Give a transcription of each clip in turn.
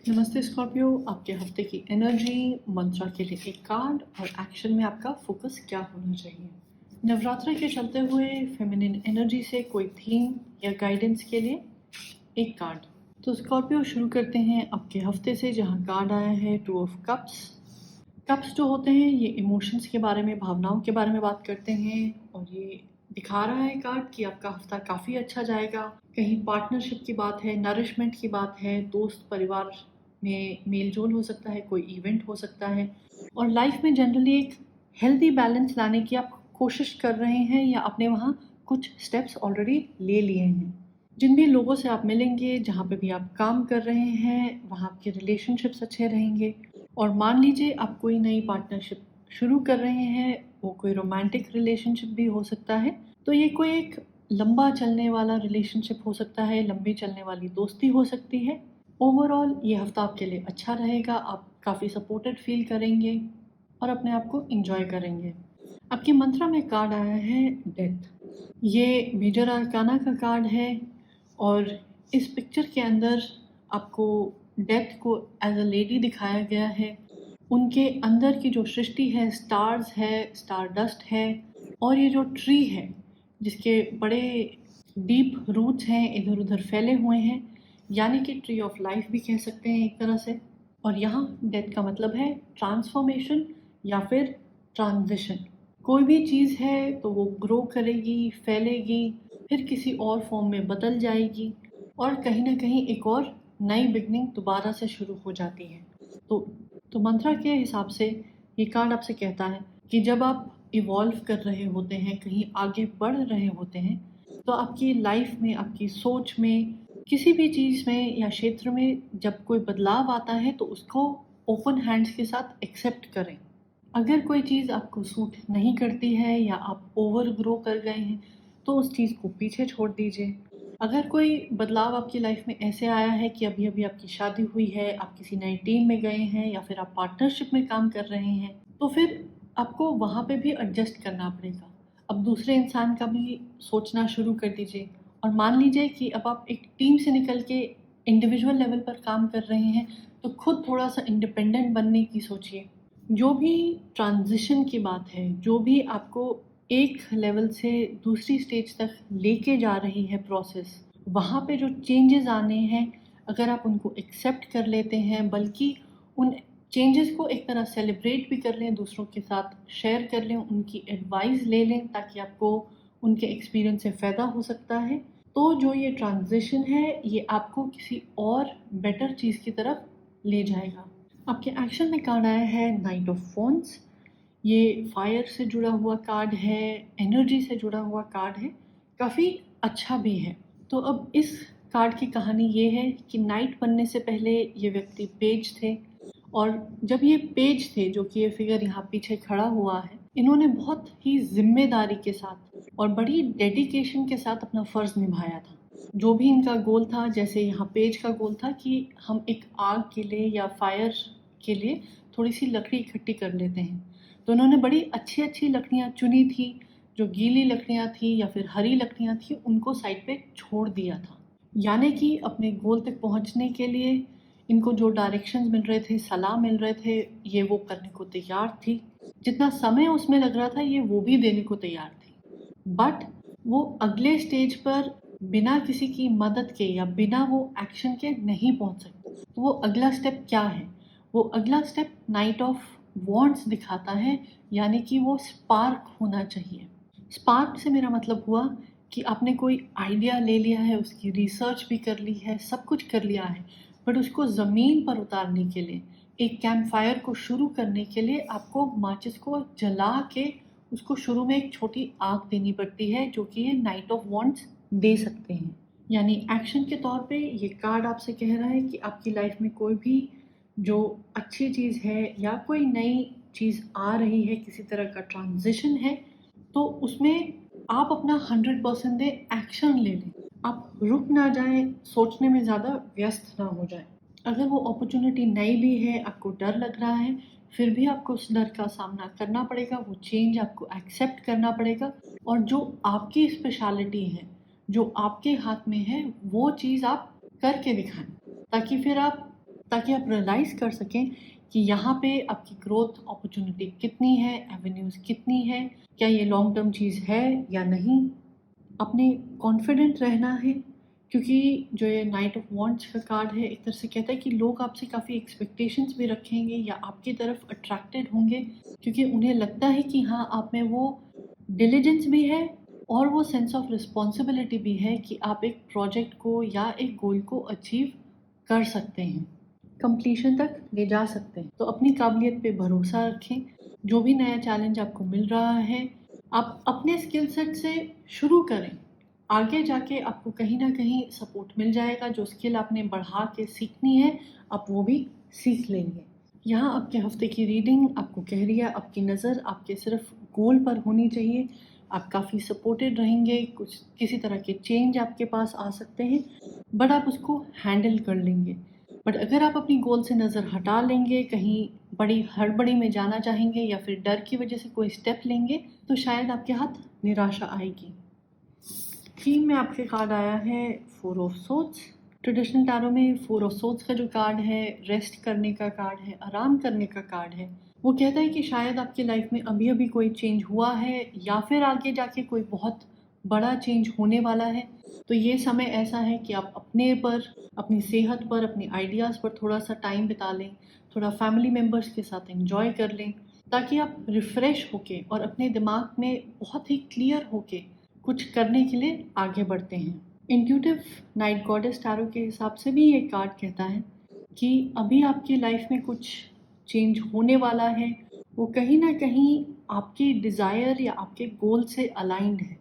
नमस्ते स्कॉर्पियो, आपके हफ्ते की एनर्जी मंत्रा के लिए एक कार्ड और एक्शन में आपका फोकस क्या होना चाहिए। नवरात्रि के चलते हुए फेमिनिन एनर्जी से कोई थीम या गाइडेंस के लिए एक कार्ड। तो स्कॉर्पियो शुरू करते हैं आपके हफ्ते से, जहां कार्ड आया है टू ऑफ कप्स। कप्स जो होते हैं ये इमोशंस के बारे में, भावनाओं के बारे में बात करते हैं और ये दिखा रहा है कार्ड कि आपका हफ्ता काफ़ी अच्छा जाएगा। कहीं पार्टनरशिप की बात है, नरिशमेंट की बात है, दोस्त परिवार में मेल जोल हो सकता है, कोई इवेंट हो सकता है और लाइफ में जनरली एक हेल्दी बैलेंस लाने की आप कोशिश कर रहे हैं या आपने वहाँ कुछ स्टेप्स ऑलरेडी ले लिए हैं। जिन भी लोगों से आप मिलेंगे, जहाँ पे भी आप काम कर रहे हैं, वहाँ आपके रिलेशनशिप्स अच्छे रहेंगे। और मान लीजिए आप कोई नई पार्टनरशिप शुरू कर रहे हैं, वो कोई रोमांटिक रिलेशनशिप भी हो सकता है। तो ये कोई एक लंबा चलने वाला रिलेशनशिप हो सकता है, लंबी चलने वाली दोस्ती हो सकती है। ओवरऑल ये हफ्ता आपके लिए अच्छा रहेगा, आप काफ़ी सपोर्टेड फील करेंगे और अपने आप को इंजॉय करेंगे। आपके मंत्रा में कार्ड आया है डेथ। ये मेजर आर्काना का कार्ड है और इस पिक्चर के अंदर आपको डेथ को एज अ लेडी दिखाया गया है। उनके अंदर की जो सृष्टि है, स्टार्स है, स्टार डस्ट है और ये जो ट्री है जिसके बड़े डीप रूट्स हैं, इधर उधर फैले हुए हैं, यानी कि ट्री ऑफ लाइफ भी कह सकते हैं एक तरह से। और यहाँ डेथ का मतलब है ट्रांसफॉर्मेशन या फिर ट्रांजिशन। कोई भी चीज़ है तो वो ग्रो करेगी, फैलेगी, फिर किसी और फॉर्म में बदल जाएगी और कहीं ना कहीं एक और नई बिगनिंग दोबारा से शुरू हो जाती है। तो तो मंत्रा के हिसाब से ये कार्ड आपसे कहता है कि जब आप इवॉल्व कर रहे होते हैं, कहीं आगे बढ़ रहे होते हैं, तो आपकी लाइफ में, आपकी सोच में, किसी भी चीज़ में या क्षेत्र में जब कोई बदलाव आता है तो उसको ओपन हैंड्स के साथ एक्सेप्ट करें। अगर कोई चीज़ आपको सूट नहीं करती है या आप ओवर ग्रो कर गए हैं तो उस चीज़ को पीछे छोड़ दीजिए। अगर कोई बदलाव आपकी लाइफ में ऐसे आया है कि अभी अभी आपकी शादी हुई है, आप किसी नई टीम में गए हैं या फिर आप पार्टनरशिप में काम कर रहे हैं, तो फिर आपको वहाँ पे भी एडजस्ट करना पड़ेगा। अब दूसरे इंसान का भी सोचना शुरू कर दीजिए और मान लीजिए कि अब आप एक टीम से निकल के इंडिविजुअल लेवल पर काम कर रहे हैं, तो खुद थोड़ा सा इंडिपेंडेंट बनने की सोचिए। जो भी ट्रांजिशन की बात है, जो भी आपको एक लेवल से दूसरी स्टेज तक लेके जा रही है प्रोसेस, वहाँ पे जो चेंजेस आने हैं, अगर आप उनको एक्सेप्ट कर लेते हैं, बल्कि उन चेंजेस को एक तरह सेलिब्रेट भी कर लें, दूसरों के साथ शेयर कर लें, उनकी एडवाइस ले लें ताकि आपको उनके एक्सपीरियंस से फ़ायदा हो सकता है, तो जो ये ट्रांजिशन है ये आपको किसी और बेटर चीज़ की तरफ ले जाएगा। आपके एक्शन में कार्ड आया है नाइट ऑफ वॉन्ड्स। ये फायर से जुड़ा हुआ कार्ड है, एनर्जी से जुड़ा हुआ कार्ड है, काफ़ी अच्छा भी है। तो अब इस कार्ड की कहानी ये है कि नाइट बनने से पहले ये व्यक्ति पेज थे और जब ये पेज थे, जो कि ये फिगर यहाँ पीछे खड़ा हुआ है, इन्होंने बहुत ही जिम्मेदारी के साथ और बड़ी डेडिकेशन के साथ अपना फ़र्ज़ निभाया था। जो भी इनका गोल था, जैसे यहाँ पेज का गोल था कि हम एक आग के लिए या फायर के लिए थोड़ी सी लकड़ी इकट्ठी कर लेते हैं, तो उन्होंने बड़ी अच्छी अच्छी लकड़ियाँ चुनी थी। जो गीली लकड़ियाँ थी या फिर हरी लकड़ियाँ थी, उनको साइड पे छोड़ दिया था। यानी कि अपने गोल तक पहुँचने के लिए इनको जो डायरेक्शंस मिल रहे थे, सलाह मिल रहे थे, ये वो करने को तैयार थी। जितना समय उसमें लग रहा था, ये वो भी देने को तैयार थी। बट वो अगले स्टेज पर बिना किसी की मदद के या बिना वो एक्शन के नहीं पहुंच सकते। तो वो अगला स्टेप क्या है? वो अगला स्टेप नाइट ऑफ वॉन्ड्स दिखाता है, यानी कि वो स्पार्क होना चाहिए। स्पार्क से मेरा मतलब हुआ कि आपने कोई आइडिया ले लिया है, उसकी रिसर्च भी कर ली है, सब कुछ कर लिया है, बट उसको ज़मीन पर उतारने के लिए, एक कैंप फायर को शुरू करने के लिए आपको माचिस को जला के उसको शुरू में एक छोटी आग देनी पड़ती है, जो कि ये नाइट ऑफ वॉन्ड्स दे सकते हैं। यानी एक्शन के तौर पे ये कार्ड आपसे कह रहा है कि आपकी लाइफ में कोई भी जो अच्छी चीज़ है या कोई नई चीज़ आ रही है, किसी तरह का ट्रांजिशन है, तो उसमें आप अपना 100% दें, एक्शन ले लें। आप रुक ना जाएं, सोचने में ज़्यादा व्यस्त ना हो जाएं। अगर वो अपॉर्चुनिटी नई भी है, आपको डर लग रहा है, फिर भी आपको उस डर का सामना करना पड़ेगा, वो चेंज आपको एक्सेप्ट करना पड़ेगा और जो आपकी स्पेशलिटी है, जो आपके हाथ में है, वो चीज़ आप करके दिखाएं, ताकि फिर आप ताकि आप रियलाइज़ कर सकें कि यहाँ पे आपकी ग्रोथ अपॉर्चुनिटी कितनी है, एवेन्यूज़ कितनी है, क्या ये लॉन्ग टर्म चीज़ है या नहीं। अपने कॉन्फिडेंट रहना है, क्योंकि जो ये नाइट ऑफ वॉन्ड्स का कार्ड है एक तरह से कहता है कि लोग आपसे काफ़ी एक्सपेक्टेशंस भी रखेंगे या आपकी तरफ अट्रैक्टेड होंगे, क्योंकि उन्हें लगता है कि हाँ, आप में वो डिलिजेंस भी है और वो सेंस ऑफ रिस्पॉन्सिबिलिटी भी है कि आप एक प्रोजेक्ट को या एक गोल को अचीव कर सकते हैं, कंप्लीशन तक ले जा सकते हैं। तो अपनी काबिलियत पे भरोसा रखें। जो भी नया चैलेंज आपको मिल रहा है, आप अपने स्किल सेट से शुरू करें। आगे जाके आपको कहीं ना कहीं सपोर्ट मिल जाएगा। जो स्किल आपने बढ़ा के सीखनी है, आप वो भी सीख लेंगे। यहाँ आपके हफ्ते की रीडिंग आपको कह रही है, आपकी नज़र आपके सिर्फ गोल पर होनी चाहिए। आप काफ़ी सपोर्टेड रहेंगे, कुछ किसी तरह के चेंज आपके पास आ सकते हैं, बट आप उसको हैंडल कर लेंगे। बट अगर आप अपनी गोल से नज़र हटा लेंगे, कहीं बड़ी हड़बड़ी में जाना चाहेंगे या फिर डर की वजह से कोई स्टेप लेंगे, तो शायद आपके हाथ निराशा आएगी। थीम में आपके कार्ड आया है 4 ऑफ सोर्ड्स। ट्रेडिशनल टैरो में 4 ऑफ सोर्ड्स का जो कार्ड है, रेस्ट करने का कार्ड है, आराम करने का कार्ड है। वो कहता है कि शायद आपकी लाइफ में अभी अभी कोई चेंज हुआ है या फिर आगे जाके कोई बहुत बड़ा चेंज होने वाला है। तो ये समय ऐसा है कि आप अपने पर, अपनी सेहत पर, अपने आइडियाज़ पर थोड़ा सा टाइम बिता लें, थोड़ा फैमिली मेम्बर्स के साथ एंजॉय कर लें, ताकि आप रिफ़्रेश होके और अपने दिमाग में बहुत ही क्लियर होके कुछ करने के लिए आगे बढ़ते हैं। इंट्यूटिव नाइट गॉडेस टैरो के हिसाब से भी ये कार्ड कहता है कि अभी आपकी लाइफ में कुछ चेंज होने वाला है, वो कहीं ना कहीं आपकी डिज़ायर या आपके गोल से अलाइंड है।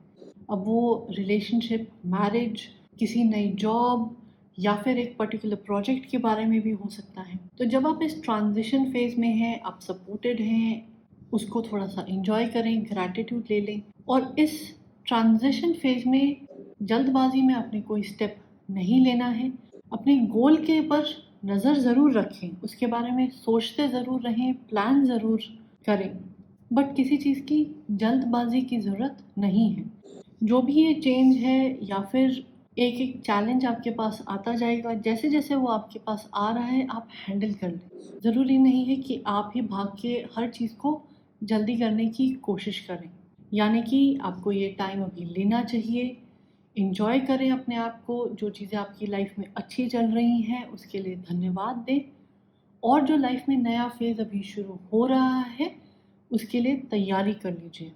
अब वो रिलेशनशिप, मैरिज, किसी नई जॉब या फिर एक पर्टिकुलर प्रोजेक्ट के बारे में भी हो सकता है। तो जब आप इस ट्रांजिशन फेज में हैं, आप सपोर्टेड हैं, उसको थोड़ा सा एंजॉय करें, ग्रैटिट्यूड ले लें। और इस ट्रांजिशन फेज में जल्दबाजी में आपने कोई स्टेप नहीं लेना है। अपने गोल के ऊपर नज़र ज़रूर रखें, उसके बारे में सोचते ज़रूर रहें, प्लान ज़रूर करें, बट किसी चीज़ की जल्दबाजी की ज़रूरत नहीं है। जो भी ये चेंज है या फिर एक एक चैलेंज आपके पास आता जाएगा, जैसे जैसे वो आपके पास आ रहा है आप हैंडल कर लें। ज़रूरी नहीं है कि आप ही भाग के हर चीज़ को जल्दी करने की कोशिश करें। यानी कि आपको ये टाइम अभी लेना चाहिए, एंजॉय करें अपने आप को, जो चीज़ें आपकी लाइफ में अच्छी चल रही हैं उसके लिए धन्यवाद दें, और जो लाइफ में नया फेज़ अभी शुरू हो रहा है उसके लिए तैयारी कर लीजिए।